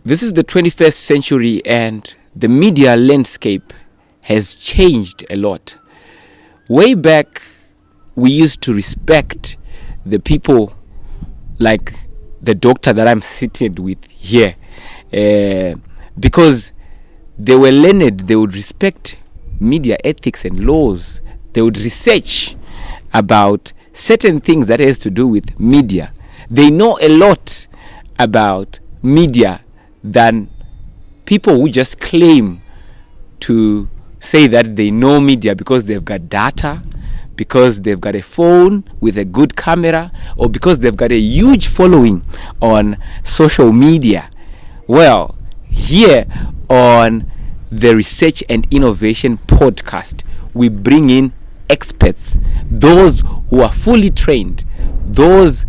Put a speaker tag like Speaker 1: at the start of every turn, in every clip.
Speaker 1: This is the 21st century and the media landscape has changed a lot. Way back, we used to respect the people like the doctor that I'm sitting with here because they were learned. They would respect media ethics and laws. They would research about certain things that has to do with media. They know a lot about media than people who just claim to say that they know media because they've got data, because they've got a phone with a good camera, or because they've got a huge following on social media. Well, here on the Research and Innovation podcast, we bring in experts, those who are fully trained, those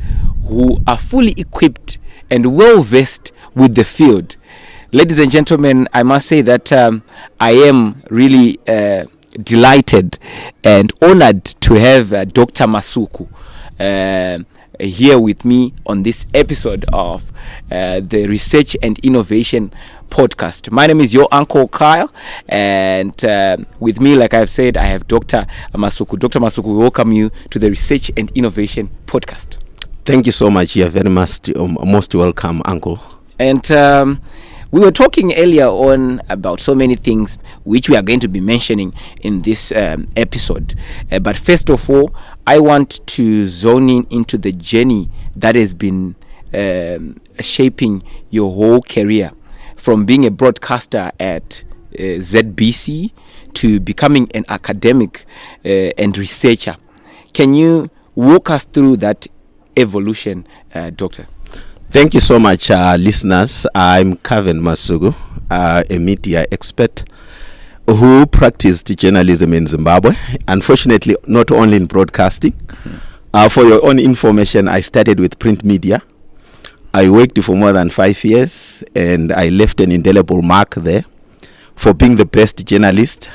Speaker 1: who are fully equipped and well versed with the field. Ladies and gentlemen, I must say that I am really delighted and honored to have Dr. Masuku here with me on this episode of the Research and Innovation podcast. My name is your Uncle Kyle, and with me, like I've said, I have Dr. Masuku. Dr. Masuku, we welcome you to the Research and Innovation podcast.
Speaker 2: Thank you so much. You're very most welcome, Uncle.
Speaker 1: And we were talking earlier on about so many things which we are going to be mentioning in this episode. But first of all, I want to zone in into the journey that has been shaping your whole career, from being a broadcaster at ZBC to becoming an academic and researcher. Can you walk us through that evolution, Doctor?
Speaker 2: Thank you so much, listeners. I'm Kevin Masuku, a media expert who practiced journalism in Zimbabwe. Unfortunately, not only in broadcasting. For your own information, I started with print media. I worked for more than 5 years, and I left an indelible mark there for being the best journalist.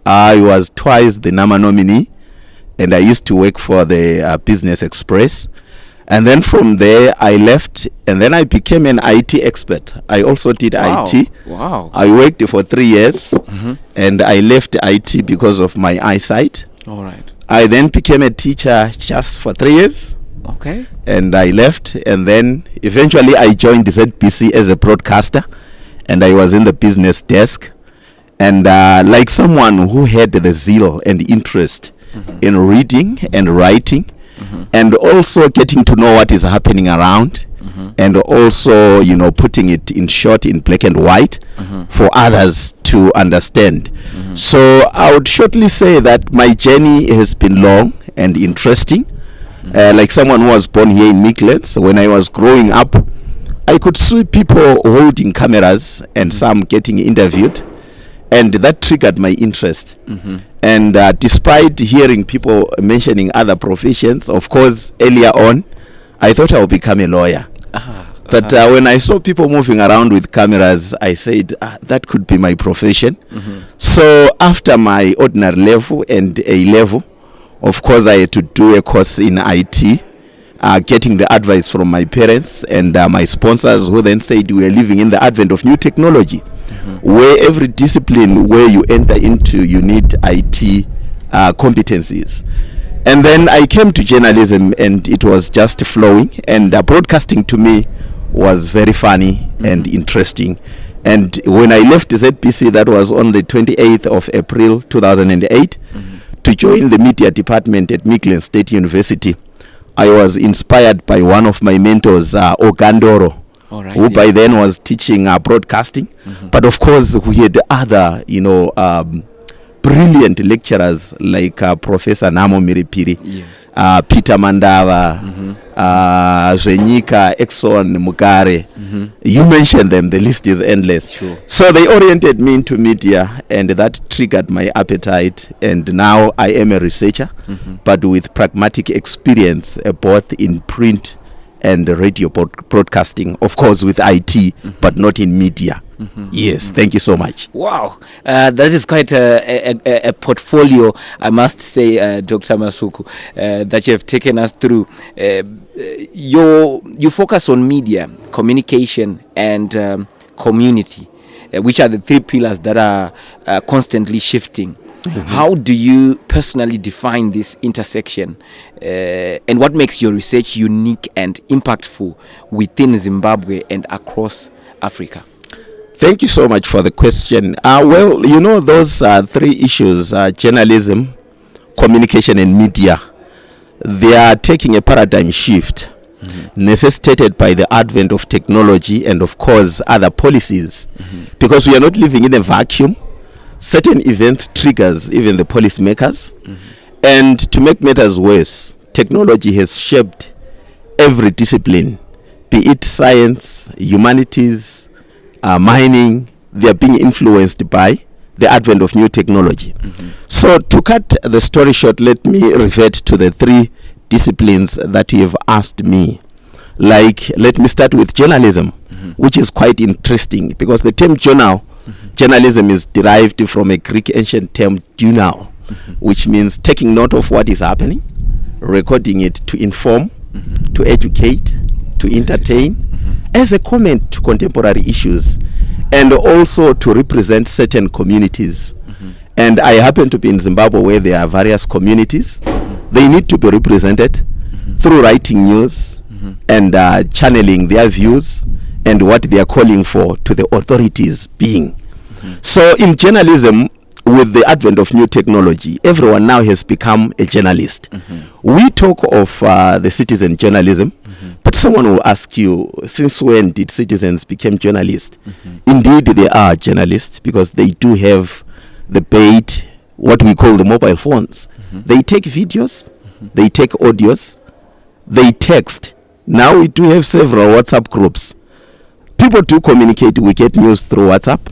Speaker 2: I was twice the NAMA nominee, and I used to work for the Business Express. And then from there, I left, and then I became an IT expert. I also did IT.
Speaker 1: Wow.
Speaker 2: I worked for 3 years, and I left IT because of my eyesight.
Speaker 1: All right.
Speaker 2: I then became a teacher just for 3 years.
Speaker 1: Okay.
Speaker 2: And I left, and then eventually I joined ZBC as a broadcaster, and I was in the business desk. And like someone who had the zeal and interest in reading and writing, and also getting to know what is happening around, and also, putting it in short, in black and white, for others to understand. So I would shortly say that my journey has been long and interesting. Like someone who was born here in Midlands, when I was growing up, I could see people holding cameras and some getting interviewed, and that triggered my interest. And despite hearing people mentioning other professions, of course, earlier on, I thought I would become a lawyer. But when I saw people moving around with cameras, I said, that could be my profession. So after my ordinary level and A level, of course, I had to do a course in IT, getting the advice from my parents and my sponsors, who then said we are living in the advent of new technology, where every discipline where you enter into, you need IT competencies. And then I came to journalism, and it was just flowing, and broadcasting to me was very funny and interesting. And when I left ZBC, that was on the 28th of April 2008, to join the media department at Midlands State University, I was inspired by one of my mentors, Ogandoro, who by then was teaching broadcasting. But of course, we had other, brilliant lecturers like Professor Namo Miripiri, Peter Mandava, Zenyika, Exxon, Mugare. You mentioned them, the list is endless.
Speaker 1: Sure.
Speaker 2: So they oriented me into media, and that triggered my appetite. And now I am a researcher, but with pragmatic experience, both in print and radio broadcasting, of course with IT, but not in media. Yes, thank you so much.
Speaker 1: Wow, that is quite a portfolio, I must say, Dr. Masuku, that you have taken us through. You focus on media, communication, and community, which are the three pillars that are constantly shifting. How do you personally define this intersection, and what makes your research unique and impactful within Zimbabwe and across Africa?
Speaker 2: Thank you so much for the question. Well, those three issues, journalism, communication, and media, they are taking a paradigm shift necessitated by the advent of technology and, of course, other policies, because we are not living in a vacuum. Certain events triggers even the policymakers, and to make matters worse, technology has shaped every discipline, be it science, humanities, mining. They are being influenced by the advent of new technology. So to cut the story short, let me revert to the three disciplines that you have asked me. Like, let me start with journalism, which is quite interesting, because the term journalism is derived from a Greek ancient term journal, which means taking note of what is happening, recording it to inform, to educate, to entertain, as a comment to contemporary issues, and also to represent certain communities. And I happen to be in Zimbabwe, where there are various communities. They need to be represented through writing news and channeling their views and what they are calling for to the authorities being. So in journalism, with the advent of new technology, everyone now has become a journalist. We talk of the citizen journalism, but someone will ask you, since when did citizens become journalists? Indeed, they are journalists, because they do have the bait, what we call the mobile phones. They take videos, they take audios, they text. Now we do have several WhatsApp groups. People do communicate. We get news through WhatsApp.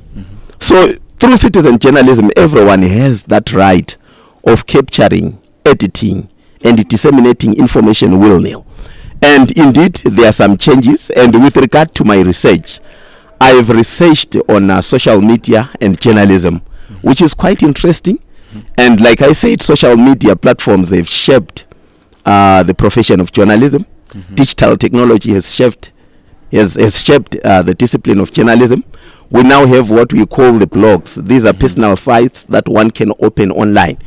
Speaker 2: So through citizen journalism, everyone has that right of capturing, editing, and disseminating information willy-nilly. And indeed, there are some changes. And with regard to my research, I have researched on social media and journalism, which is quite interesting. And like I said, social media platforms have shaped the profession of journalism. Digital technology has shaped the discipline of journalism. We now have what we call the blogs. These are personal sites that one can open online.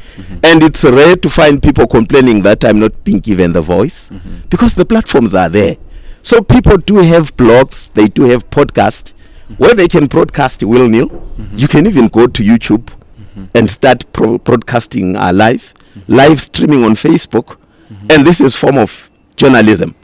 Speaker 2: And it's rare to find people complaining that I'm not being given the voice, because the platforms are there. So people do have blogs, they do have podcasts, where they can broadcast willy-nilly. You can even go to YouTube and start broadcasting live streaming on Facebook. And this is form of journalism.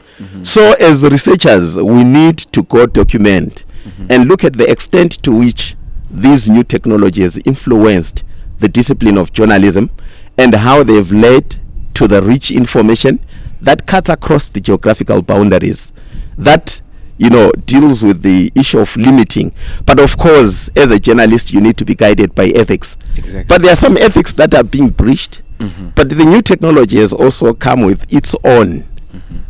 Speaker 2: So as researchers, we need to go document and look at the extent to which these new technologies influenced the discipline of journalism, and how they've led to the rich information that cuts across the geographical boundaries, that deals with the issue of limiting. But of course, as a journalist, you need to be guided by ethics. But there are some ethics that are being breached. But the new technology has also come with its own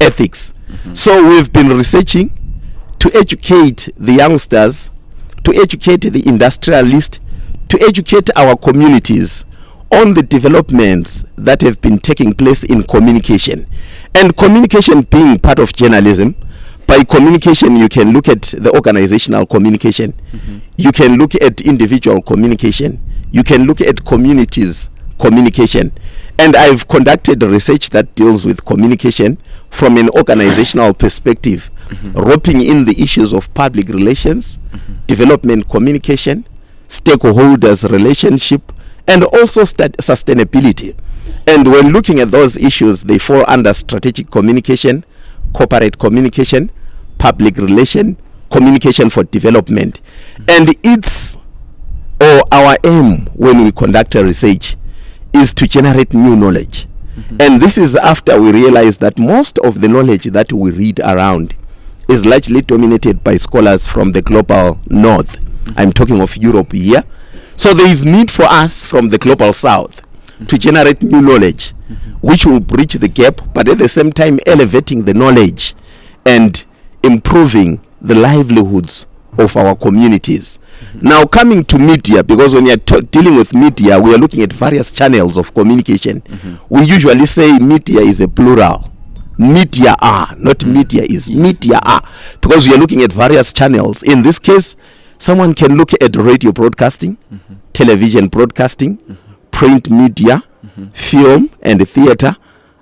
Speaker 2: ethics. So we've been researching to educate the youngsters, to educate the industrialists, to educate our communities on the developments that have been taking place in communication. And communication being part of journalism, by communication you can look at the organizational communication, you can look at individual communication, you can look at communities communication. And I've conducted research that deals with communication from an organizational perspective, roping in the issues of public relations, development communication, stakeholders relationship, and also sustainability. And when looking at those issues, they fall under strategic communication, corporate communication, public relation, communication for development. And our aim when we conduct a research is to generate new knowledge. And this is after we realize that most of the knowledge that we read around is largely dominated by scholars from the global north. I'm talking of Europe here. So there is need for us from the global south to generate new knowledge, which will bridge the gap, but at the same time elevating the knowledge and improving the livelihoods of our communities. Now coming to media, because when you're dealing with media, we are looking at various channels of communication. We usually say media is a plural. Media are, not media is, media are, because we are looking at various channels. In this case, Someone can look at radio broadcasting, television broadcasting, print media, film and theater.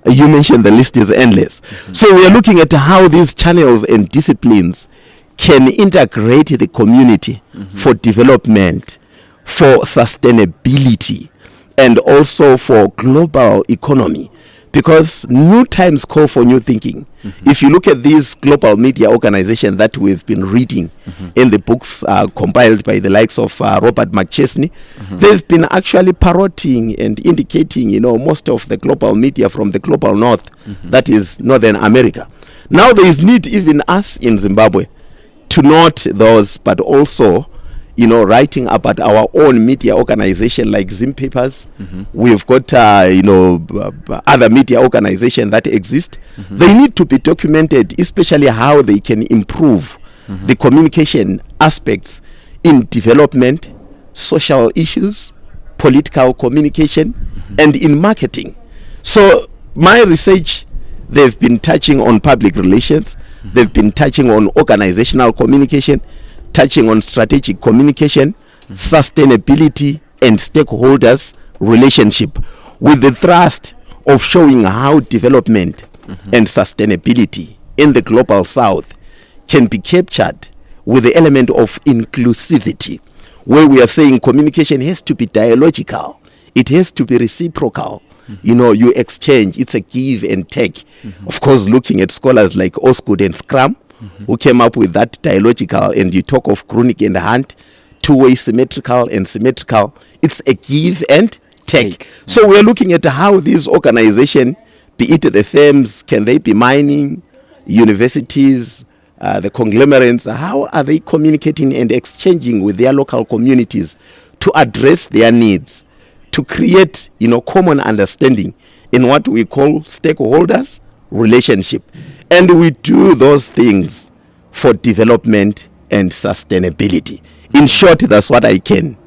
Speaker 2: You mentioned the list is endless. So we are looking at how these channels and disciplines can integrate the community for development, for sustainability, and also for global economy. Because new times call for new thinking. If you look at these global media organizations that we've been reading in the books compiled by the likes of Robert McChesney, they've been actually parroting and indicating, most of the global media from the global north, that is Northern America. Now there is need, even us in Zimbabwe, to note those, but also writing about our own media organization like Zim Papers. We've got other media organizations that exist. They need to be documented, especially how they can improve the communication aspects in development, social issues, political communication, and in marketing. So my research, they've been touching on public relations, they've been touching on organizational communication, touching on strategic communication, sustainability, and stakeholders relationship, with the thrust of showing how development and sustainability in the global south can be captured with the element of inclusivity, where we are saying communication has to be dialogical, it has to be reciprocal. You exchange, it's a give and take. Of course, looking at scholars like Osgood and Scrum, who came up with that dialogical, and you talk of Grunig and Hunt, two-way symmetrical and symmetrical. It's a give and take. So we're looking at how these organizations, be it the firms, can they be mining, universities, the conglomerates, how are they communicating and exchanging with their local communities to address their needs, to create common understanding in what we call stakeholders relationship. And we do those things for development and sustainability. In short, that's what I can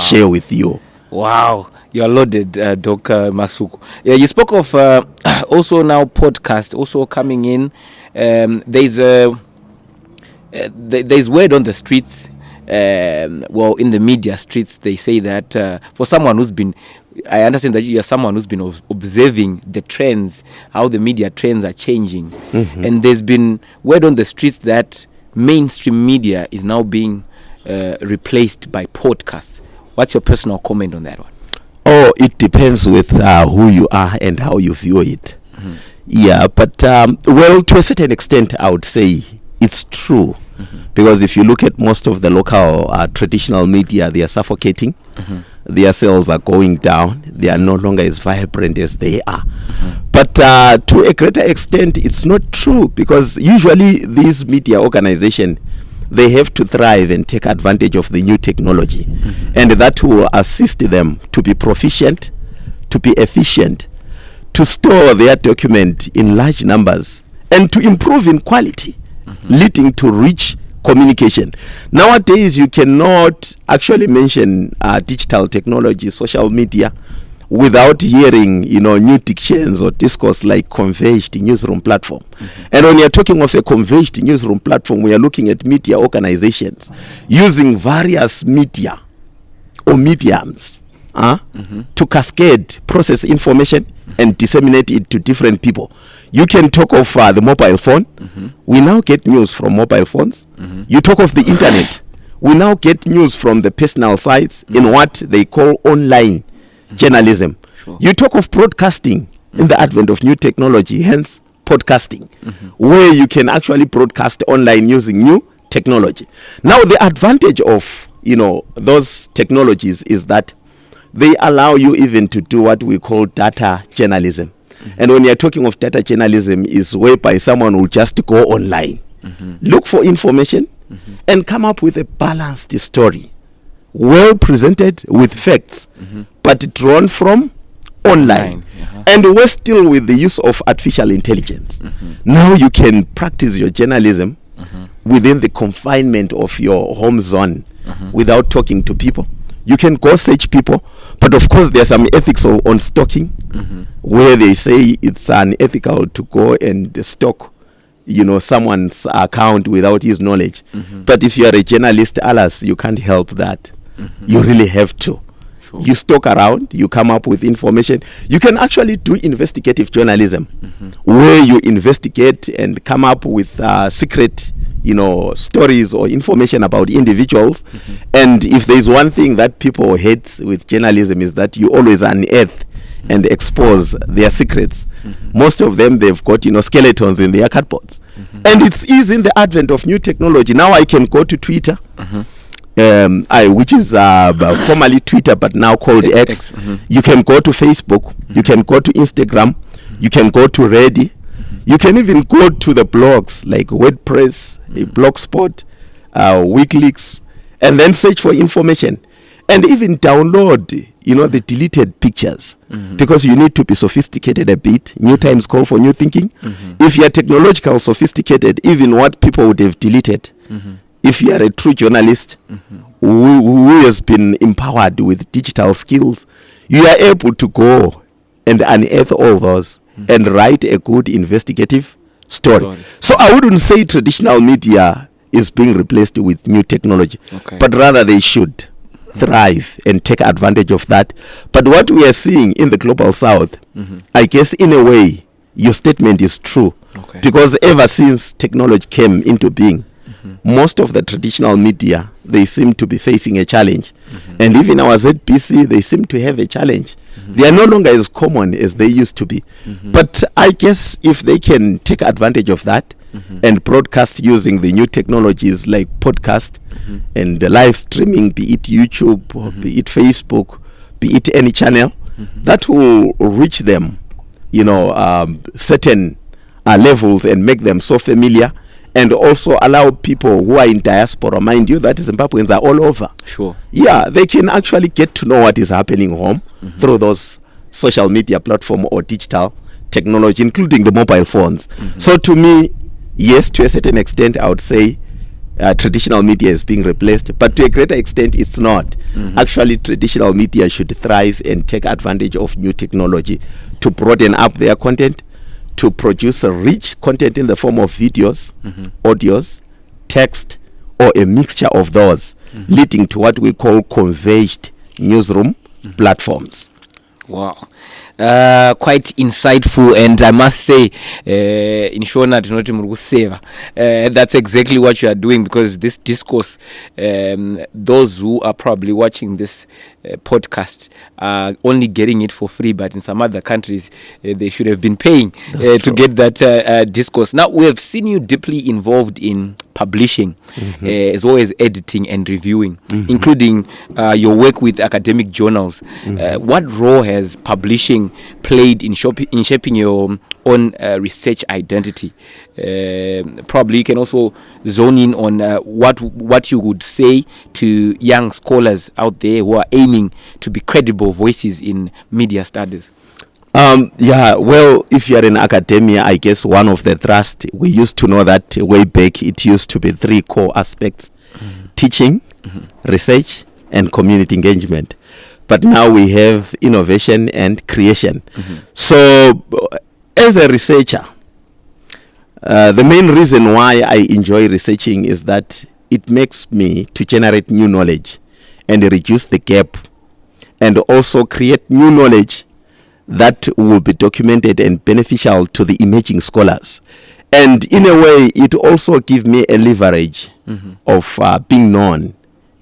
Speaker 2: share with you.
Speaker 1: Wow, you're loaded, Dr. Masuku. Yeah, you spoke of also now podcast also coming in. There's word on the streets. In the media streets, they say that for someone who's been, I understand that you're someone who's been observing the trends, how the media trends are changing. And there's been word on the streets that mainstream media is now being replaced by podcasts. What's your personal comment on that one?
Speaker 2: Oh, it depends with who you are and how you view it. Yeah, but to a certain extent, I would say it's true. Because if you look at most of the local traditional media, they are suffocating. Their sales are going down. They are no longer as vibrant as they are. But to a greater extent, it's not true, because usually these media organizations, they have to thrive and take advantage of the new technology. And that will assist them to be proficient, to be efficient, to store their document in large numbers, and to improve in quality, leading to rich communication. Nowadays, you cannot actually mention digital technology, social media, without hearing, new dictions or discourse like converged newsroom platform. And when you're talking of a converged newsroom platform, we are looking at media organizations using various media or mediums to cascade, process information, and disseminate it to different people. You can talk of the mobile phone. We now get news from mobile phones. You talk of the internet. We now get news from the personal sites in what they call online journalism. You talk of broadcasting in the advent of new technology, hence podcasting, where you can actually broadcast online using new technology. Now, the advantage of those technologies is that they allow you even to do what we call data journalism. And when you're talking of data journalism, is whereby someone will just go online, look for information, and come up with a balanced story, well presented with facts, but drawn from online. And we're still with the use of artificial intelligence. Now you can practice your journalism within the confinement of your home zone without talking to people. You can go search people, but of course there's some ethics on stalking, where they say it's unethical to go and stalk someone's account without his knowledge. But if you are a journalist, alas, you can't help that. You really have to.
Speaker 1: Sure.
Speaker 2: You stalk around, you come up with information. You can actually do investigative journalism, where you investigate and come up with secret stories or information about individuals. And if there's one thing that people hate with journalism, is that you always unearth and expose their secrets. Most of them, they've got skeletons in their cupboards. And it's easy in the advent of new technology. Now I can go to Twitter, which is formerly Twitter but now called X. You can go to Facebook, you can go to Instagram, you can go to Reddit, you can even go to the blogs like WordPress, Blogspot, WikiLeaks, and then search for information. And even download, the deleted pictures, because you need to be sophisticated a bit. New times call for new thinking. If you are technological sophisticated, even what people would have deleted, if you are a true journalist who has been empowered with digital skills, you are able to go and unearth all those and write a good investigative story. So I wouldn't say traditional media is being replaced with new technology, but rather they should thrive and take advantage of that. But what we are seeing in the global south, I guess in a way your statement is true, because ever since technology came into being, most of the traditional media, they seem to be facing a challenge. And even our ZBC, they seem to have a challenge. They are no longer as common as they used to be. But I guess if they can take advantage of that and broadcast using the new technologies like podcast and the live streaming, be it YouTube, or be it Facebook, be it any channel, that will reach them, certain levels and make them so familiar, and also allow people who are in diaspora, mind you that Zimbabweans are all over.
Speaker 1: Sure.
Speaker 2: Yeah, they can actually get to know what is happening home through those social media platform or digital technology, including the mobile phones. So to me, yes, to a certain extent, I would say traditional media is being replaced, but to a greater extent, it's not. Actually, traditional media should thrive and take advantage of new technology to broaden up their content, to produce a rich content in the form of videos, audios, text, or a mixture of those, leading to what we call converged newsroom platforms.
Speaker 1: Wow. Quite insightful, and I must say, that's exactly what you are doing, because this discourse, those who are probably watching this podcast are only getting it for free, but in some other countries they should have been paying to get that discourse. Now, we have seen you deeply involved in publishing, as well as editing and reviewing, including your work with academic journals. What role has publishing played in shaping your own research identity? Probably you can also zone in on what you would say to young scholars out there who are aiming to be credible voices in media studies. Well, if you are in academia, I guess one of the thrust, we used to know that way back, it used to be three core aspects: teaching, research, and community engagement. But now we have innovation and creation. So as a researcher, the main reason why I enjoy researching is that it makes me to generate new knowledge and reduce the gap, and also create new knowledge that will be documented and beneficial to the emerging scholars. And in a way, it also gives me a leverage of being known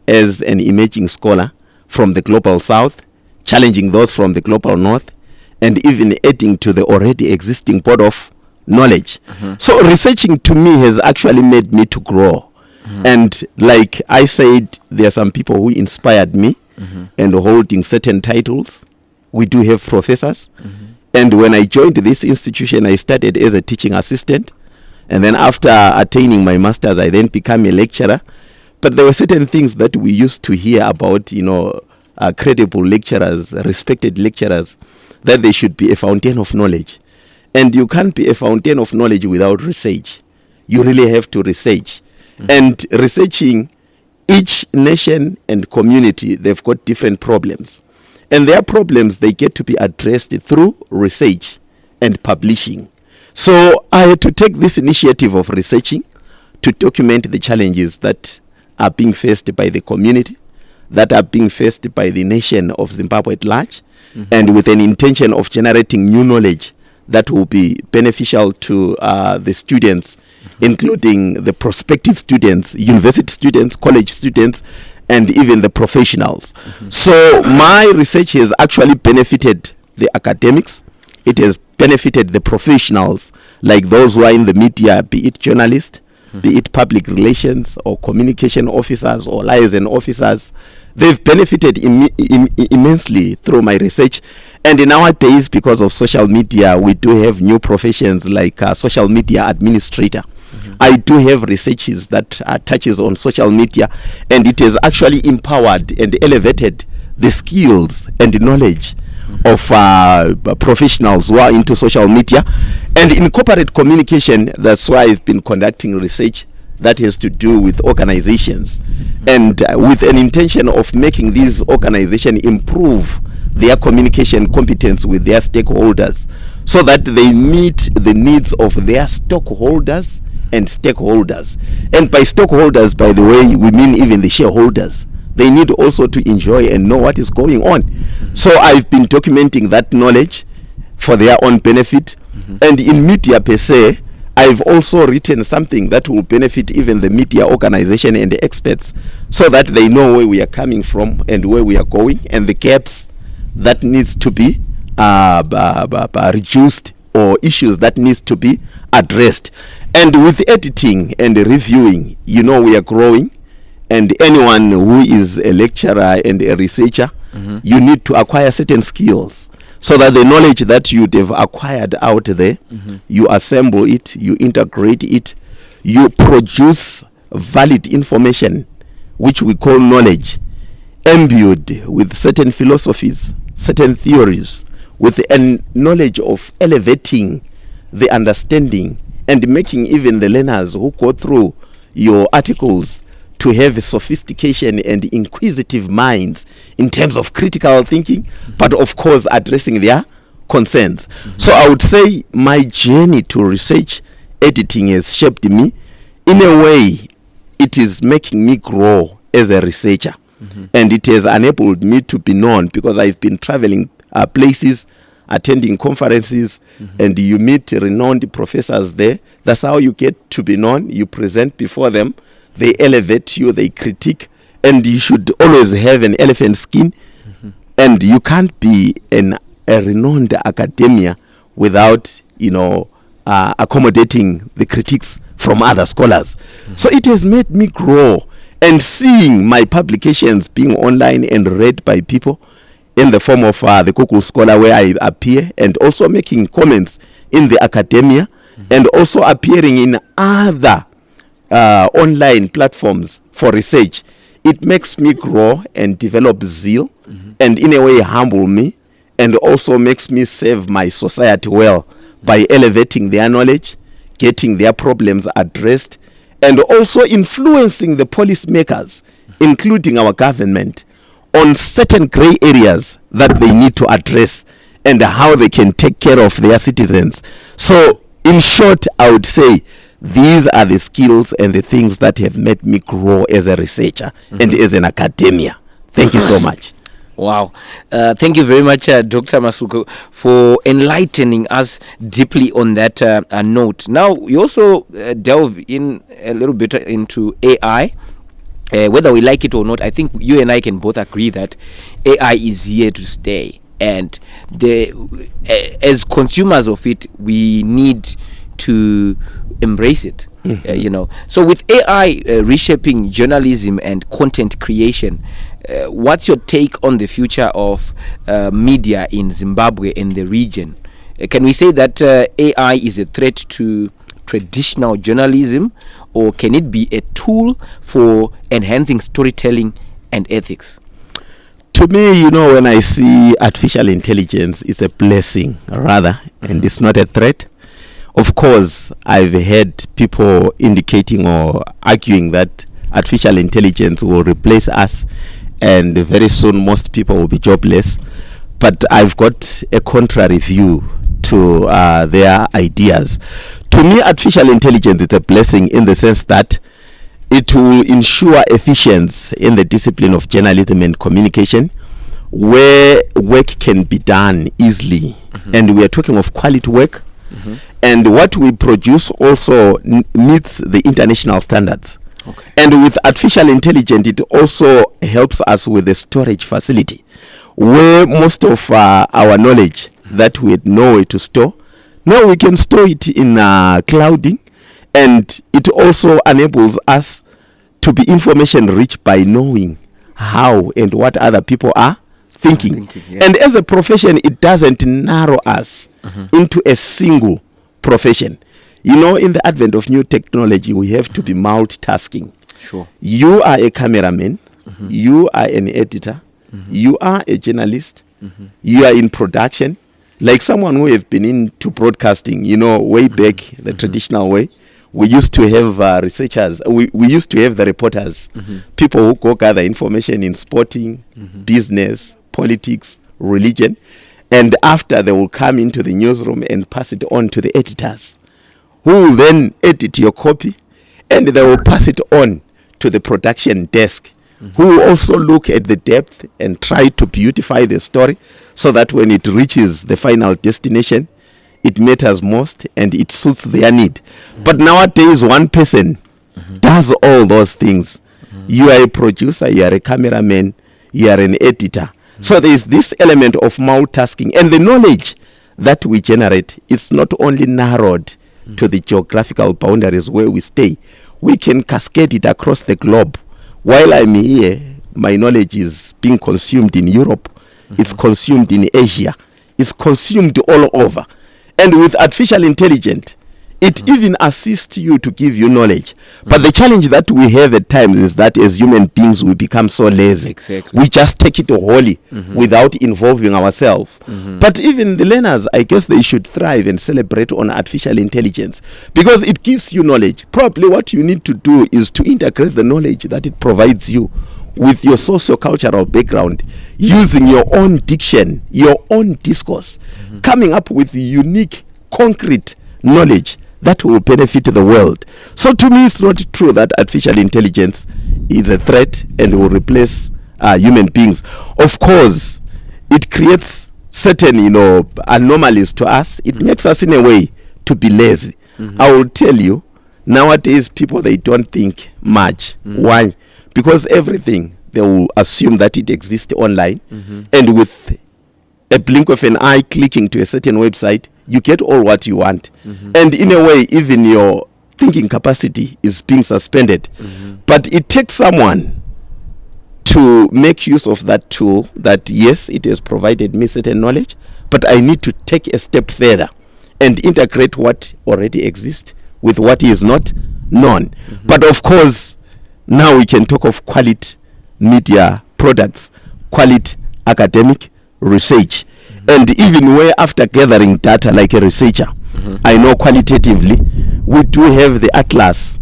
Speaker 1: as an emerging scholar from the global south, challenging those from the global north, and even adding to the already existing pot of knowledge. So researching to me has actually made me to grow. And like I said, there are some people who inspired me and holding certain titles. We do have professors. And when I joined this institution, I started as a teaching assistant. And then after attaining my master's, I then became a lecturer. But there were certain things that we used to hear about, credible lecturers, respected lecturers, that they should be a fountain of knowledge. And you can't be a fountain of knowledge without research. You really have to research. And researching, each nation and community, they've got different problems. And their problems, they get to be addressed through research and publishing.
Speaker 2: So I had to take this initiative of researching to document the challenges that are being faced by the community, that are being faced by the nation of Zimbabwe at large, and with an intention of generating new knowledge that will be beneficial to the students, including the prospective students, university students, college students, and even the professionals. So my research has actually benefited the academics. It has benefited the professionals, like those who are in the media, be it journalists, be it public relations or communication officers or liaison officers. They've benefited immensely through my research. And nowadays, because of social media, we do have new professions like social media administrator. I do have researches that touches on social media, and it has actually empowered and elevated the skills and the knowledge of professionals who are into social media. And in corporate communication, that's why I've been conducting research that has to do with organizations, and with an intention of making these organizations improve their communication competence with their stakeholders, so that they meet the needs of their stockholders and stakeholders. And by stockholders, by the way, we mean even the shareholders. They need also to enjoy and know what is going on. So I've been documenting that knowledge for their own benefit. And in media per se, I've also written something that will benefit even the media organization and the experts, so that they know where we are coming from and where we are going, and the gaps that needs to be reduced, or issues that needs to be addressed. And with editing and reviewing, we are growing. And anyone who is a lecturer and a researcher, you need to acquire certain skills, so that the knowledge that you'd have acquired out there, you assemble it, you integrate it, you produce valid information, which we call knowledge, imbued with certain philosophies, certain theories, with a knowledge of elevating the understanding and making even the learners who go through your articles to have a sophistication and inquisitive minds in terms of critical thinking, but of course addressing their concerns. So I would say my journey to research editing has shaped me. In a way, it is making me grow as a researcher, and it has enabled me to be known, because I've been traveling places, attending conferences, and you meet renowned professors there. That's how you get to be known. You present before them, they elevate you, they critique, and you should always have an elephant skin. And you can't be a renowned academia without accommodating the critiques from other scholars. So it has made me grow, and seeing my publications being online and read by people in the form of the Google Scholar, where I appear, and also making comments in the academia, and also appearing in other online platforms for research. It makes me grow and develop zeal, and in a way humble me, and also makes me serve my society well by elevating their knowledge, getting their problems addressed, and also influencing the policymakers, including our government, on certain gray areas that they need to address, and how they can take care of their citizens. So in short, I would say these are the skills and the things that have made me grow as a researcher and as an academia. Thank you so much.
Speaker 1: Wow. Thank you very much, Dr. Masuku, for enlightening us deeply on that note. Now, you also delve in a little bit into AI. Whether we like it or not, I think you and I can both agree that AI is here to stay. And as consumers of it, we need to embrace it. So with AI reshaping journalism and content creation, what's your take on the future of media in Zimbabwe and the region? Can we say that AI is a threat to traditional journalism, or can it be a tool for enhancing storytelling and ethics?
Speaker 2: To me, when I see artificial intelligence, it's a blessing rather, and it's not a threat. Of course, I've heard people indicating or arguing that artificial intelligence will replace us, and very soon most people will be jobless. But I've got a contrary view to their ideas. To me, artificial intelligence is a blessing in the sense that it will ensure efficiency in the discipline of journalism and communication, where work can be done easily. And we are talking of quality work. And what we produce also meets the international standards. And with artificial intelligence, it also helps us with the storage facility, where most of our knowledge that we had no way to store, now we can store it in clouding. And it also enables us to be information rich by knowing how and what other people are thinking. And as a profession, it doesn't narrow us into a single profession. You know, in the advent of new technology, we have to be multitasking. You are a cameraman, you are an editor, you are a journalist, you are in production. Like someone who have been into broadcasting, you know, way back the traditional way, we used to have researchers, we used to have the reporters, people who go gather information in sporting, business, politics, religion, and after they will come into the newsroom and pass it on to the editors, who will then edit your copy, and they will pass it on to the production desk, who will also look at the depth and try to beautify the story so that when it reaches the final destination, it matters most and it suits their need. But nowadays, one person does all those things. You are a producer, you are a cameraman, you are an editor. So there is this element of multitasking, and the knowledge that we generate is not only narrowed to the geographical boundaries where we stay. We can cascade it across the globe. While I'm here, my knowledge is being consumed in Europe, it's consumed in Asia, it's consumed all over. And with artificial intelligence, it even assists you to give you knowledge. But the challenge that we have at times is that as human beings, we become so lazy. We just take it wholly without involving ourselves. But even the learners, I guess they should thrive and celebrate on artificial intelligence because it gives you knowledge. Probably what you need to do is to integrate the knowledge that it provides you with your socio-cultural background, using your own diction, your own discourse, coming up with unique, concrete knowledge that will benefit the world. So to me, it's not true that artificial intelligence is a threat and will replace human beings. Of course, it creates certain, anomalies to us. It makes us in a way to be lazy. I will tell you, nowadays people, they don't think much. Why? Because everything, they will assume that it exists online. And with a blink of an eye, clicking to a certain website, you get all what you want. And in a way, even your thinking capacity is being suspended. But it takes someone to make use of that tool that, yes, it has provided me certain knowledge, but I need to take a step further and integrate what already exists with what is not known. But of course, now we can talk of quality media products, quality academic research. And even where after gathering data like a researcher, I know qualitatively, we do have the Atlas,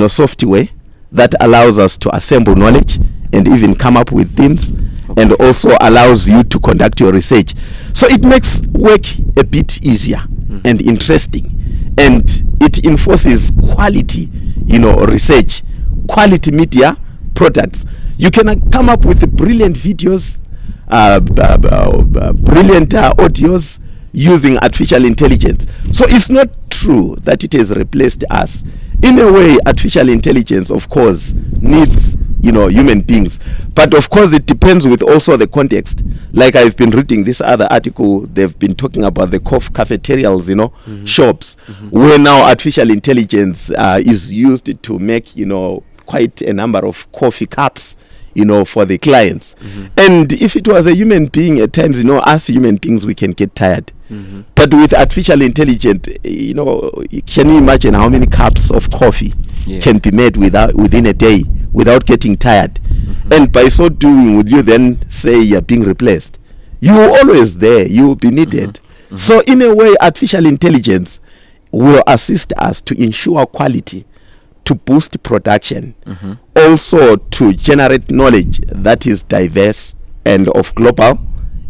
Speaker 2: software that allows us to assemble knowledge and even come up with themes, and also allows you to conduct your research. So it makes work a bit easier and interesting, and it enforces quality, research, quality media products. You can come up with brilliant videos, brilliant audios using artificial intelligence. So it's not true that it has replaced us. In a way, artificial intelligence, of course, needs human beings, but of course it depends with also the context. Like I've been reading this other article, they've been talking about the cafeterias, shops, where now artificial intelligence is used to make quite a number of coffee cups for the clients. And if it was a human being, at times, us human beings, we can get tired. But with artificial intelligence, can you imagine how many cups of coffee can be made within a day without getting tired? And by so doing, would you then say you're being replaced? You're always there. You will be needed. So in a way, artificial intelligence will assist us to ensure quality, to boost production, also to generate knowledge that is diverse and of global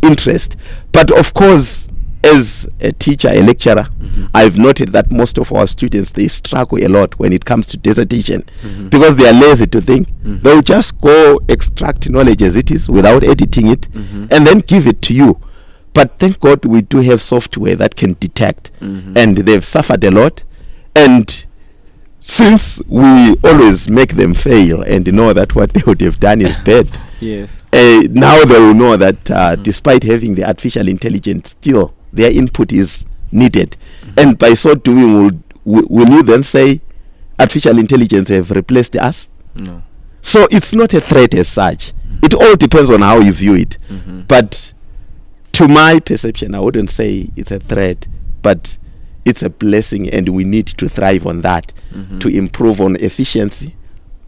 Speaker 2: interest. But of course, as a teacher, a lecturer, I've noted that most of our students, they struggle a lot when it comes to dissertation because they are lazy to think. They'll just go extract knowledge as it is without editing it and then give it to you. But thank God we do have software that can detect, and they've suffered a lot. And since we always make them fail and know that what they would have done is bad,
Speaker 1: Yes.
Speaker 2: now they will know that despite having the artificial intelligence, still their input is needed. And by so doing, will you then say artificial intelligence have replaced us?
Speaker 1: No.
Speaker 2: So it's not a threat as such. It all depends on how you view it. But to my perception, I wouldn't say it's a threat, but it's a blessing, and we need to thrive on that to improve on efficiency,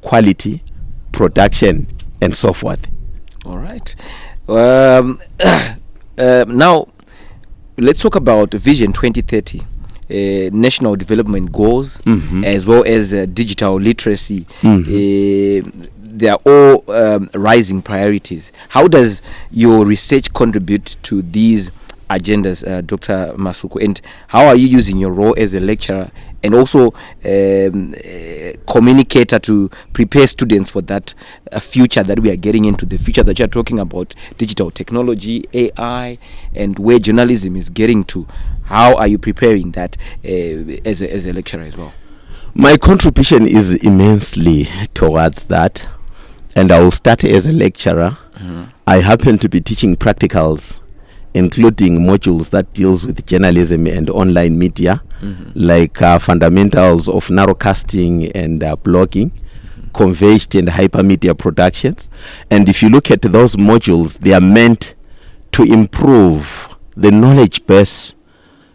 Speaker 2: quality, production, and so forth.
Speaker 1: All right. Now, let's talk about Vision 2030, national development goals, as well as digital literacy. They are all rising priorities. How does your research contribute to these agendas, Dr. Masuku, and how are you using your role as a lecturer and also communicator to prepare students for that future that we are getting into, the future that you are talking about, digital technology, AI, and where journalism is getting to? How are you preparing that as a lecturer as well?
Speaker 2: My contribution is immensely towards that, and I will start as a lecturer. I happen to be teaching practicals, including modules that deals with journalism and online media, like fundamentals of narrowcasting and blogging, converged and hypermedia productions. And if you look at those modules, they are meant to improve the knowledge base,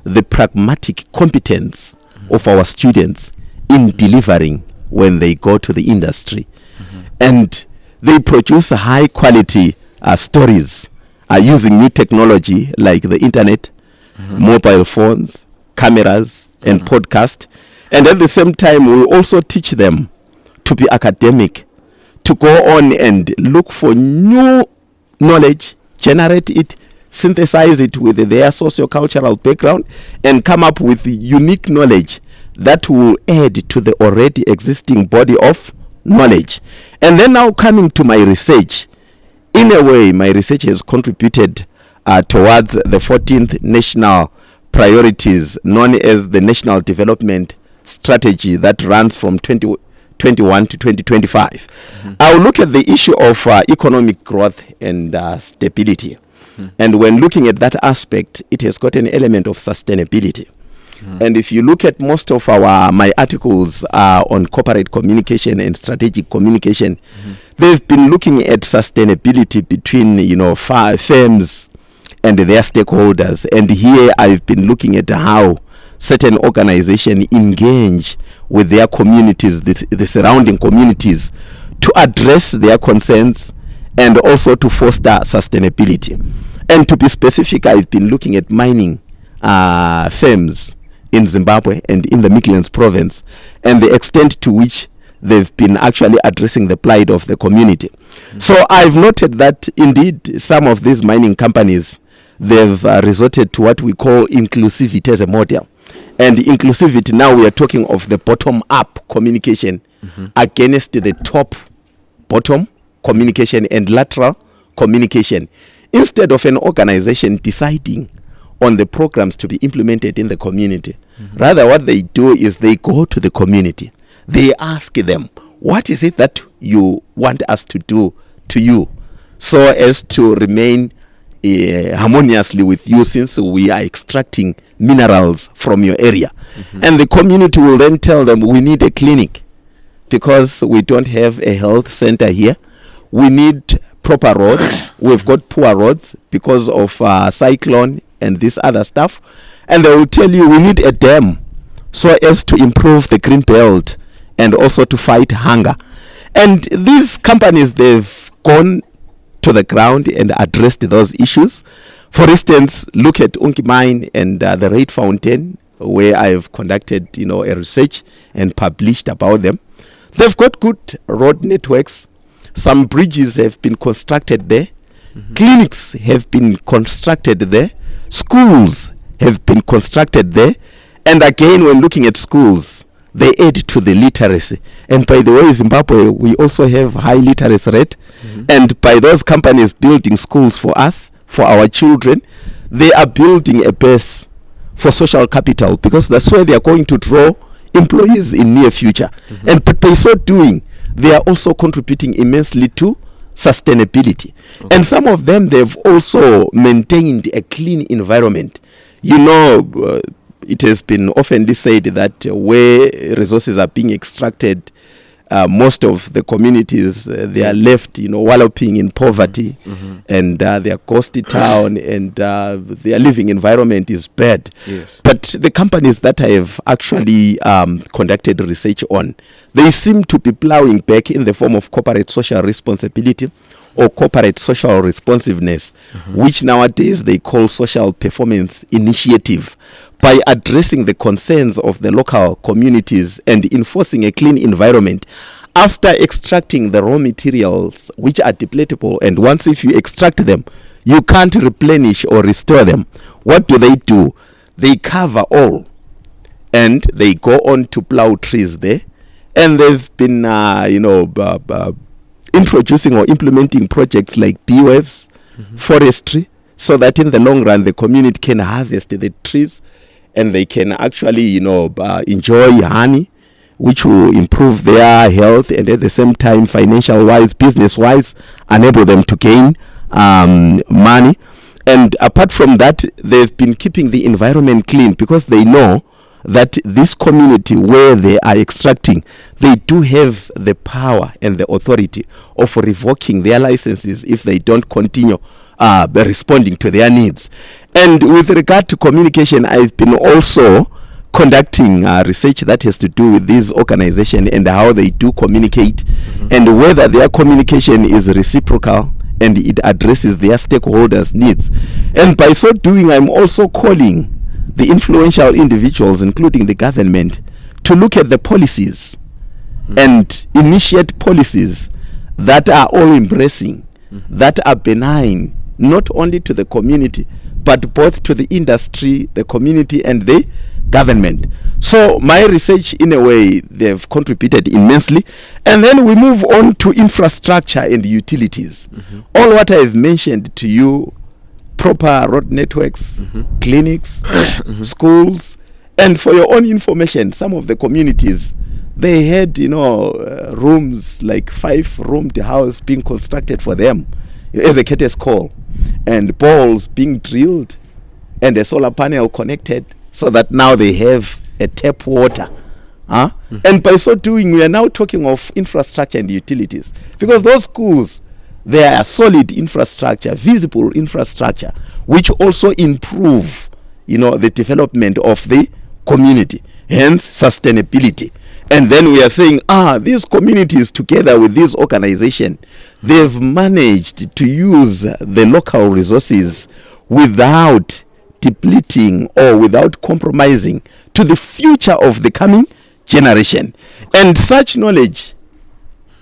Speaker 2: the pragmatic competence of our students in delivering when they go to the industry. And they produce high quality stories using new technology like the internet, mobile phones, cameras, and podcast. And at the same time, we also teach them to be academic, to go on and look for new knowledge, generate it, synthesize it with their socio-cultural background, and come up with unique knowledge that will add to the already existing body of knowledge. And then now coming to my research, in a way, my research has contributed towards the 14th national priorities known as the National Development Strategy that runs from 2021 to 2025. I'll look at the issue of economic growth and stability. And when looking at that aspect, it has got an element of sustainability. And if you look at most of my articles on corporate communication and strategic communication, they've been looking at sustainability between firms and their stakeholders. And here I've been looking at how certain organizations engage with their communities, the surrounding communities, to address their concerns and also to foster sustainability. And to be specific, I've been looking at mining firms in Zimbabwe and in the Midlands province, and the extent to which they've been actually addressing the plight of the community. So I've noted that indeed some of these mining companies, they've resorted to what we call inclusivity as a model. And inclusivity, now we are talking of the bottom-up communication against the top-bottom communication and lateral communication. Instead of an organization deciding on the programs to be implemented in the community, rather what they do is they go to the community. They ask them, what is it that you want us to do to you so as to remain harmoniously with you, since we are extracting minerals from your area. And the community will then tell them, we need a clinic because we don't have a health center here. We need proper roads. We've got poor roads because of cyclone and this other stuff. And they will tell you we need a dam so as to improve the green belt and also to fight hunger. And these companies, they've gone to the ground and addressed those issues. For instance, look at Unki Mine and the Raid Fountain, where I have conducted a research and published about them. They've got good road networks. Some bridges have been constructed there. Clinics have been constructed there. Schools have been constructed there. And again, when looking at schools, they add to the literacy. And by the way, Zimbabwe, we also have high literacy rate. And by those companies building schools for us, for our children, they are building a base for social capital, because that's where they are going to draw employees in near future. And by so doing, they are also contributing immensely to sustainability. And some of them, they've also maintained a clean environment. You know, it has been often said that where resources are being extracted, most of the communities, they are left, wallowing in poverty, and their ghosty town and their living environment is bad.
Speaker 1: Yes.
Speaker 2: But the companies that I have actually conducted research on, they seem to be plowing back in the form of corporate social responsibility or corporate social responsiveness, which nowadays they call social performance initiative, by addressing the concerns of the local communities and enforcing a clean environment after extracting the raw materials which are depletable. And once if you extract them, you can't replenish or restore them. What do? They cover all, and they go on to plow trees there. And they've been introducing or implementing projects like bee waves, forestry, so that in the long run the community can harvest the trees and they can actually enjoy honey, which will improve their health, and at the same time, financial wise, business wise, enable them to gain money. And apart from that, they've been keeping the environment clean, because they know that this community where they are extracting, they do have the power and the authority of revoking their licenses if they don't continue responding to their needs. And with regard to communication, I've been also conducting research that has to do with these organizations and how they do communicate, and whether their communication is reciprocal and it addresses their stakeholders' needs. And by so doing, I'm also calling the influential individuals, including the government, to look at the policies and initiate policies that are all embracing, that are benign, not only to the community, but both to the industry, the community, and the government. So my research, in a way, they've contributed immensely. And then we move on to infrastructure and utilities. All what I've mentioned to you, proper road networks, clinics, schools, and for your own information, some of the communities, they had, rooms, like 5-roomed house being constructed for them as a courtesy call, and balls being drilled and a solar panel connected, so that now they have a tap water. And by so doing, we are now talking of infrastructure and utilities, because those schools, they are solid infrastructure, visible infrastructure, which also improve, the development of the community, hence sustainability. And then we are saying, these communities together with this organization, they've managed to use the local resources without depleting or without compromising to the future of the coming generation. And such knowledge,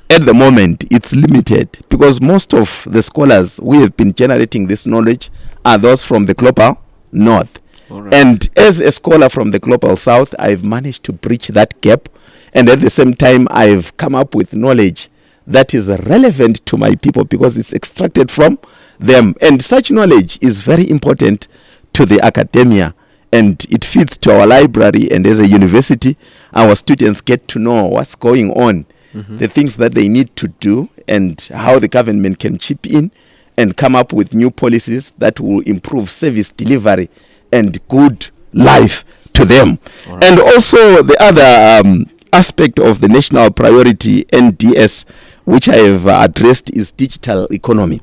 Speaker 2: at the moment, it's limited, because most of the scholars we have been generating this knowledge are those from the global north. Right. And as a scholar from the global south, I've managed to bridge that gap, and at the same time I've come up with knowledge that is relevant to my people, because it's extracted from them. And such knowledge is very important to the academia, and it feeds to our library, and as a university our students get to know what's going on, the things that they need to do, and how the government can chip in and come up with new policies that will improve service delivery and good life to them. Right. And also the other aspect of the national priority, NDS, which I have addressed, is digital economy.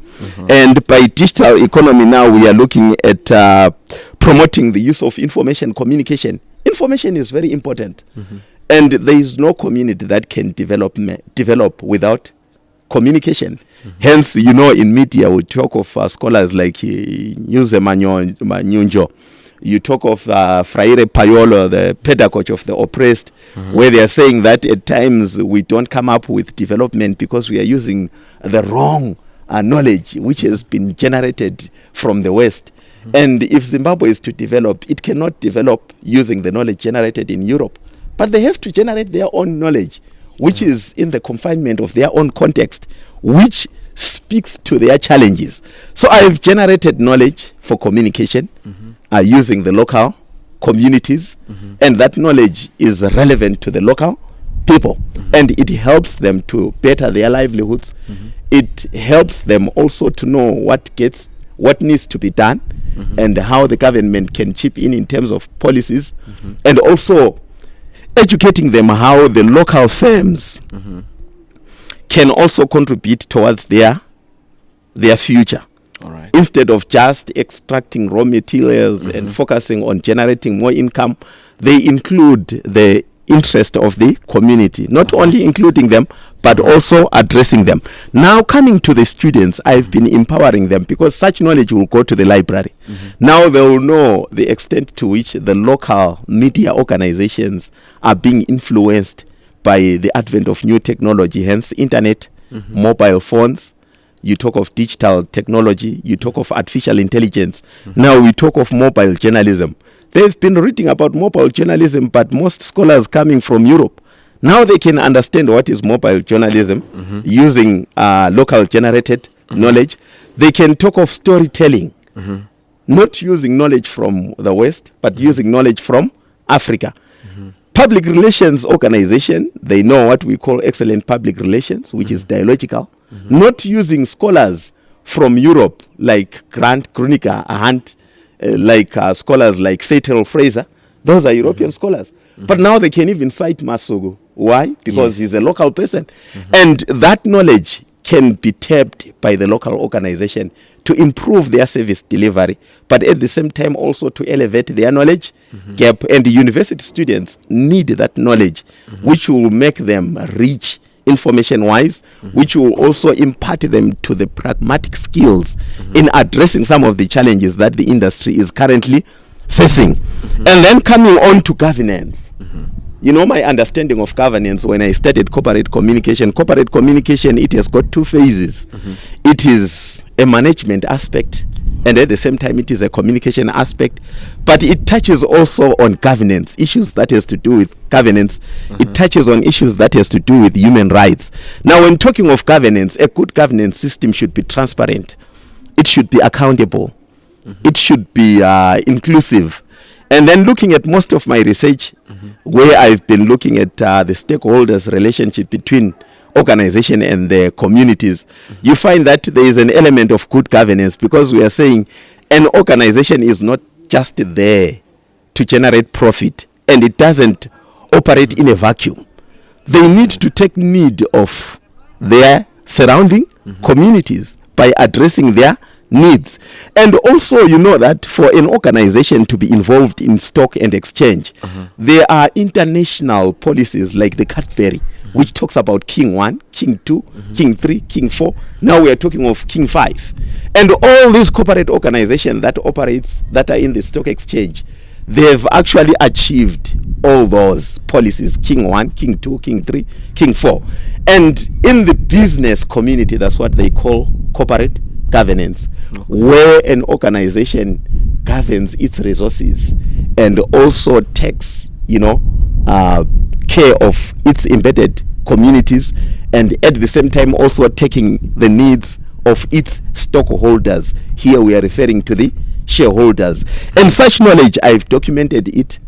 Speaker 2: And by digital economy now, we are looking at promoting the use of information communication. Information is very important. And there is no community that can develop without communication. Hence, in media, we talk of scholars like Nyuze Manyunjo. You talk of Fraire Payolo, the pedagogue of the oppressed, where they are saying that at times we don't come up with development because we are using the wrong knowledge which has been generated from the West. And if Zimbabwe is to develop, it cannot develop using the knowledge generated in Europe. But they have to generate their own knowledge, which is in the confinement of their own context, which speaks to their challenges. So I've generated knowledge for communication using the local communities, and that knowledge is relevant to the local people, and it helps them to better their livelihoods. It helps them also to know what needs to be done, and how the government can chip in terms of policies, and also educating them how the local firms can also contribute towards their future.
Speaker 1: All right.
Speaker 2: Instead of just extracting raw materials and focusing on generating more income, they include the interest of the community, not only including them, but also addressing them. Now, coming to the students, I've been empowering them because such knowledge will go to the library. Now they will know the extent to which the local media organizations are being influenced by the advent of new technology, hence internet, mobile phones. You talk of digital technology, you talk of artificial intelligence. Now we talk of mobile journalism. They've been reading about mobile journalism, but most scholars coming from Europe, now they can understand what is mobile journalism using local generated knowledge. They can talk of storytelling, not using knowledge from the West, but using knowledge from Africa. Public relations organization, they know what we call excellent public relations, which is dialogical, not using scholars from Europe like Grant, Grunica, Hunt, like scholars like Seitel Fraser. Those are European scholars. But now they can even cite Masuku. Why? Because he's a local person. And that knowledge can be tapped by the local organization to improve their service delivery, but at the same time also to elevate their knowledge gap. And the university students need that knowledge, which will make them rich information-wise, which will also impart them to the pragmatic skills in addressing some of the challenges that the industry is currently facing. And then coming on to governance. You know, my understanding of governance when I started corporate communication, it has got two phases. It is a management aspect, and at the same time it is a communication aspect, but it touches also on governance, issues that has to do with governance. It touches on issues that has to do with human rights. Now, when talking of governance, a good governance system should be transparent. It should be accountable. It should be inclusive. And then looking at most of my research, where I've been looking at the stakeholders' relationship between organization and the communities, you find that there is an element of good governance, because we are saying an organization is not just there to generate profit, and it doesn't operate in a vacuum. They need to take need of their surrounding communities by addressing their needs. And also, you know that for an organization to be involved in stock and exchange, there are international policies like the Cadbury, which talks about King 1, King 2, King 3, King 4. Now we are talking of King 5. And all these corporate organizations that are in the stock exchange, they've actually achieved all those policies: King 1, King 2, King 3, King 4. And in the business community, that's what they call corporate governance, where an organization governs its resources and also takes, care of its embedded communities, and at the same time also taking the needs of its stockholders. Here we are referring to the shareholders. And such knowledge, I've documented it,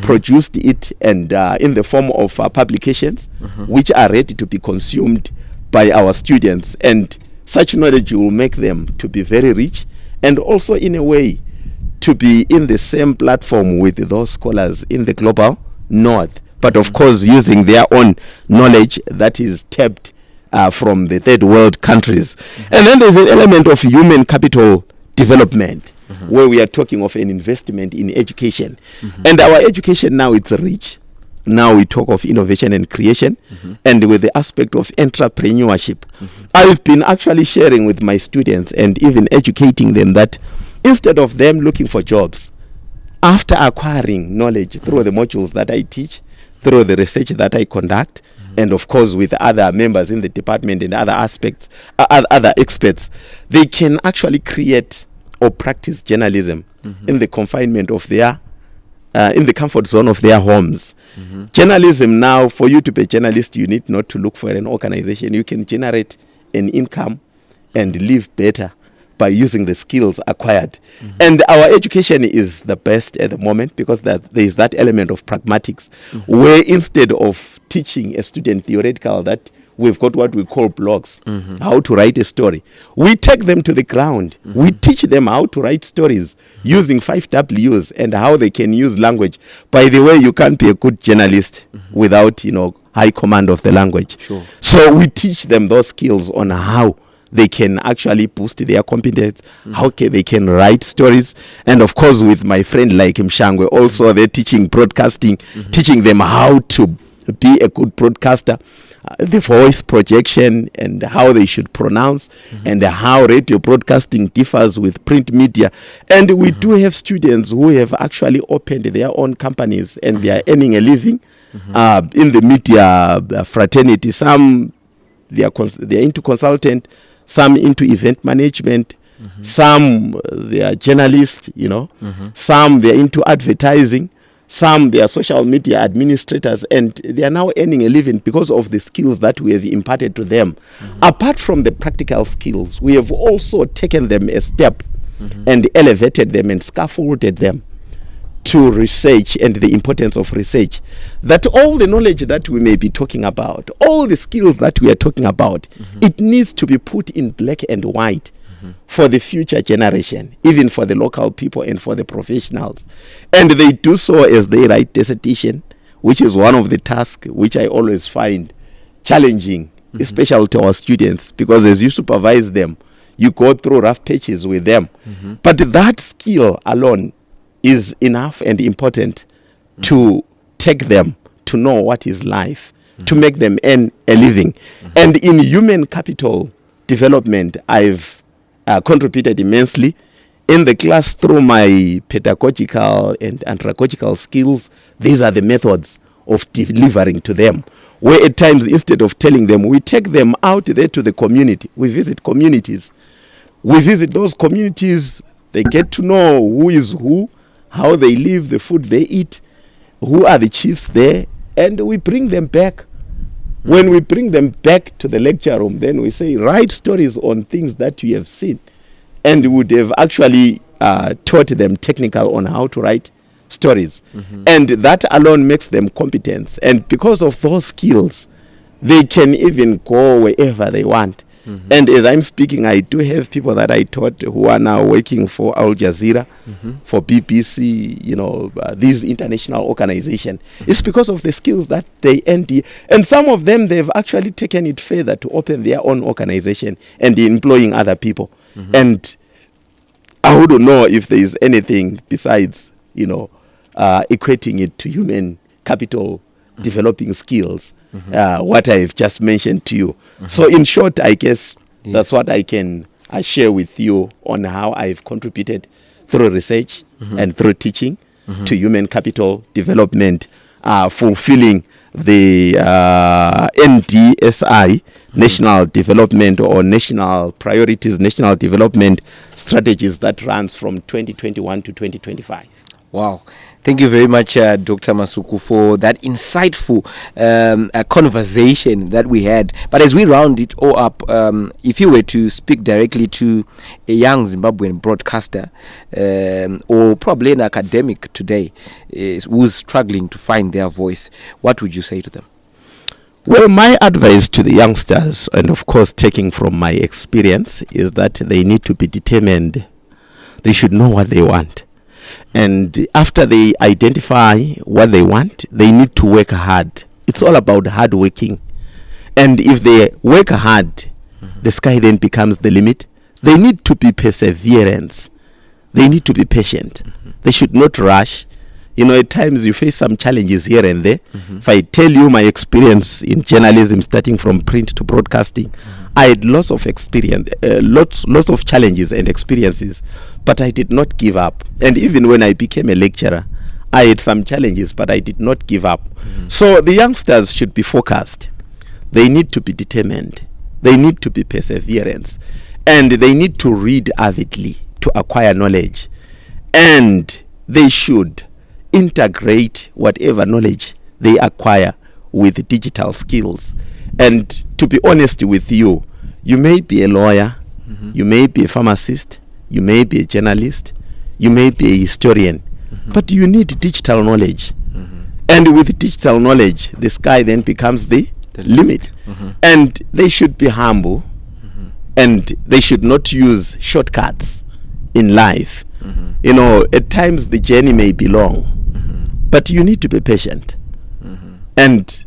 Speaker 2: produced it, and in the form of publications which are ready to be consumed by our students. And such knowledge will make them to be very rich, and also in a way to be in the same platform with those scholars in the global north, but of course using their own knowledge that is tapped from the third world countries. And then there's an element of human capital development, where we are talking of an investment in education. And our education now, it's rich. Now we talk of innovation and creation, and with the aspect of entrepreneurship. I've been actually sharing with my students and even educating them that instead of them looking for jobs, after acquiring knowledge through the modules that I teach, through the research that I conduct, and of course with other members in the department and other aspects, other experts, they can actually create or practice journalism in the confinement of their in the comfort zone of their homes. Journalism now, for you to be a journalist, you need not to look for an organization. You can generate an income and live better by using the skills acquired. And our education is the best at the moment because there is that element of pragmatics, where instead of teaching a student theoretical that we've got what we call blogs, how to write a story, we take them to the ground. We teach them how to write stories using 5 Ws and how they can use language. By the way, you can't be a good journalist without, high command of the language.
Speaker 1: Sure.
Speaker 2: So we teach them those skills on how they can actually boost their competence, how they can write stories. And of course, with my friend like Mshangwe, also they're teaching broadcasting, teaching them how to be a good broadcaster, the voice projection and how they should pronounce, and how radio broadcasting differs with print media. And we do have students who have actually opened their own companies and they are earning a living in the media fraternity. Some they are into consultant, some into event management, some they are journalists, some they are into advertising, some they are social media administrators, and they are now earning a living because of the skills that we have imparted to them. Apart from the practical skills, we have also taken them a step and elevated them and scaffolded them to research and the importance of research. That all the knowledge that we may be talking about, all the skills that we are talking about, it needs to be put in black and white for the future generation, even for the local people and for the professionals. And they do so as they write dissertation, which is one of the tasks which I always find challenging, especially to our students, because as you supervise them, you go through rough patches with them. But that skill alone is enough and important to take them to know what is life, to make them earn a living. And in human capital development, I've contributed immensely in the class through my pedagogical and andragogical skills. These are the methods of delivering to them, where at times, instead of telling them, we take them out there to the community. We visit communities. We visit those communities. They get to know who is who, how they live, the food they eat, who are the chiefs there, and we bring them back. When we bring them back to the lecture room, then we say, write stories on things that you have seen. And we would have actually taught them technical on how to write stories. And that alone makes them competent. And because of those skills, they can even go wherever they want. And as I'm speaking, I do have people that I taught who are now working for Al Jazeera, for BBC, these international organizations. It's because of the skills that they earned. And some of them, they've actually taken it further to open their own organization and employing other people. And I wouldn't know if there is anything besides, equating it to human capital, developing skills, what I've just mentioned to you. So in short, I guess that's what I can share with you on how I've contributed through research and through teaching to human capital development, fulfilling the NDSI, National Development or National Priorities, National Development Strategies that runs from 2021 to 2025.
Speaker 1: Wow. Thank you very much, Dr. Masuku, for that insightful conversation that we had. But as we round it all up, if you were to speak directly to a young Zimbabwean broadcaster or probably an academic today who's struggling to find their voice, what would you say to them?
Speaker 2: Well, my advice to the youngsters, and of course taking from my experience, is that they need to be determined. They should know what they want. And after they identify what they want, they need to work hard. It's all about hard working. And if they work hard, the sky then becomes the limit. They need to be perseverance. They need to be patient. They should not rush. At times you face some challenges here and there. If I tell you my experience in journalism, starting from print to broadcasting, I had lots of experience, lots of challenges and experiences, but I did not give up. And even when I became a lecturer, I had some challenges, but I did not give up. So the youngsters should be focused. They need to be determined. They need to be perseverance. And they need to read avidly. to acquire knowledge, and they should integrate whatever knowledge they acquire with digital skills. And to be honest with you, you may be a lawyer, you may be a pharmacist, you may be a journalist, you may be a historian, but you need digital knowledge. And with digital knowledge, the sky then becomes the limit. And they should be humble, and they should not use shortcuts in life. You know, at times the journey may be long, but you need to be patient and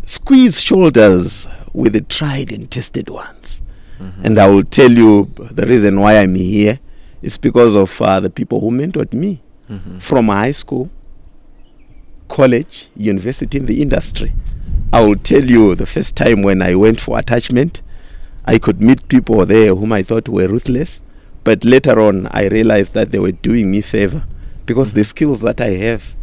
Speaker 2: squeeze shoulders with the tried and tested ones. And I will tell you the reason why I'm here is because of the people who mentored me from high school, college, university, in the industry. I will tell you the first time when I went for attachment, I could meet people there whom I thought were ruthless, but later on I realized that they were doing me favor because the skills that I have,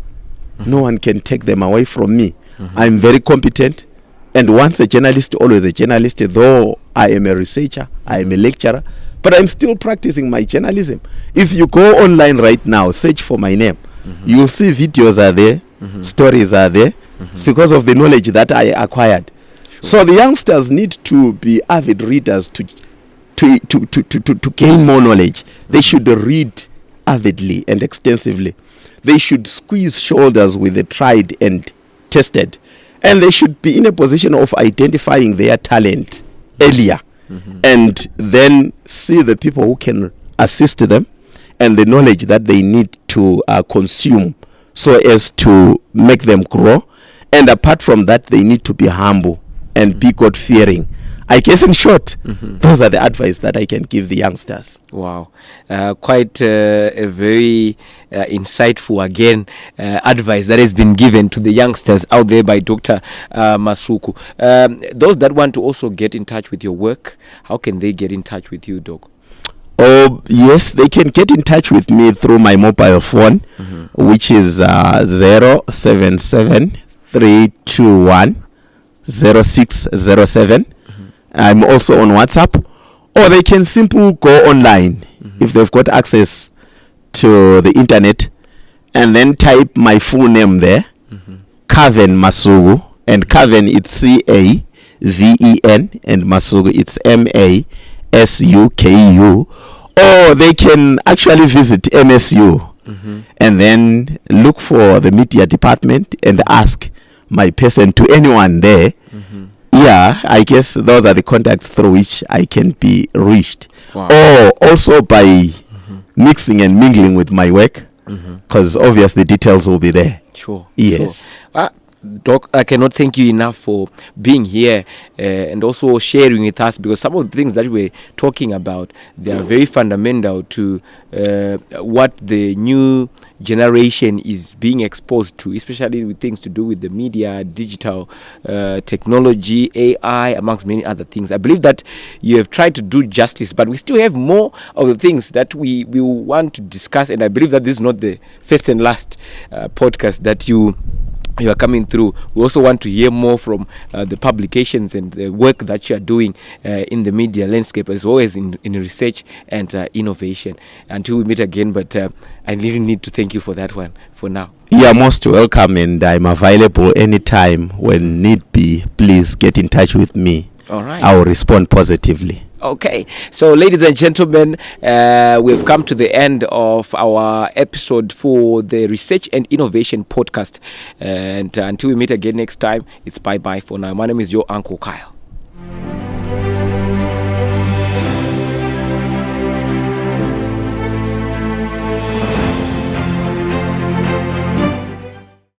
Speaker 2: no one can take them away from me. I'm very competent, and once a journalist, always a journalist. Though I am a researcher, I am a lecturer, but I'm still practicing my journalism. If you go online right now, search for my name, you'll see videos are there, stories are there. It's because of the knowledge that I acquired. So the youngsters need to be avid readers to gain more knowledge. They should read avidly and extensively. They should squeeze shoulders with the tried and tested, and they should be in a position of identifying their talent earlier, and then see the people who can assist them and the knowledge that they need to consume so as to make them grow. And apart from that, they need to be humble and be God-fearing. I guess in short, those are the advice that I can give the youngsters.
Speaker 1: Wow. Quite a very insightful, again, advice that has been given to the youngsters out there by Dr. Masuku. Those that want to also get in touch with your work, how can they get in touch with you, Doc?
Speaker 2: Oh, yes, they can get in touch with me through my mobile phone, which is 077 321 0607. I'm also on WhatsApp, or they can simply go online if they've got access to the internet, and then type my full name there, Caven Masuku, and Caven it's CAVEN, and Masuku it's MASUKU, or they can actually visit MSU and then look for the media department and ask my person to anyone there. Yeah, I guess those are the contacts through which I can be reached.
Speaker 1: Wow.
Speaker 2: Or also by mixing and mingling with my work, because obviously details will be there.
Speaker 1: Sure.
Speaker 2: Yes.
Speaker 1: Sure. Doc, I cannot thank you enough for being here and also sharing with us, because some of the things that we're talking about, they are very fundamental to what the new generation is being exposed to, especially with things to do with the media, digital technology, AI, amongst many other things. I believe that you have tried to do justice, but we still have more of the things that we want to discuss, and I believe that this is not the first and last podcast that you are coming through. We also want to hear more from the publications and the work that you are doing in the media landscape, as well as in research and innovation. Until we meet again, but I really need to thank you for that one for now.
Speaker 2: You are most welcome, and I'm available anytime when need be. Please get in touch with me.
Speaker 1: All right.
Speaker 2: I will respond positively.
Speaker 1: Okay, so ladies and gentlemen, we've come to the end of our episode for the Research and Innovation podcast. And until we meet again next time, it's bye-bye for now. My name is your Uncle Kyle.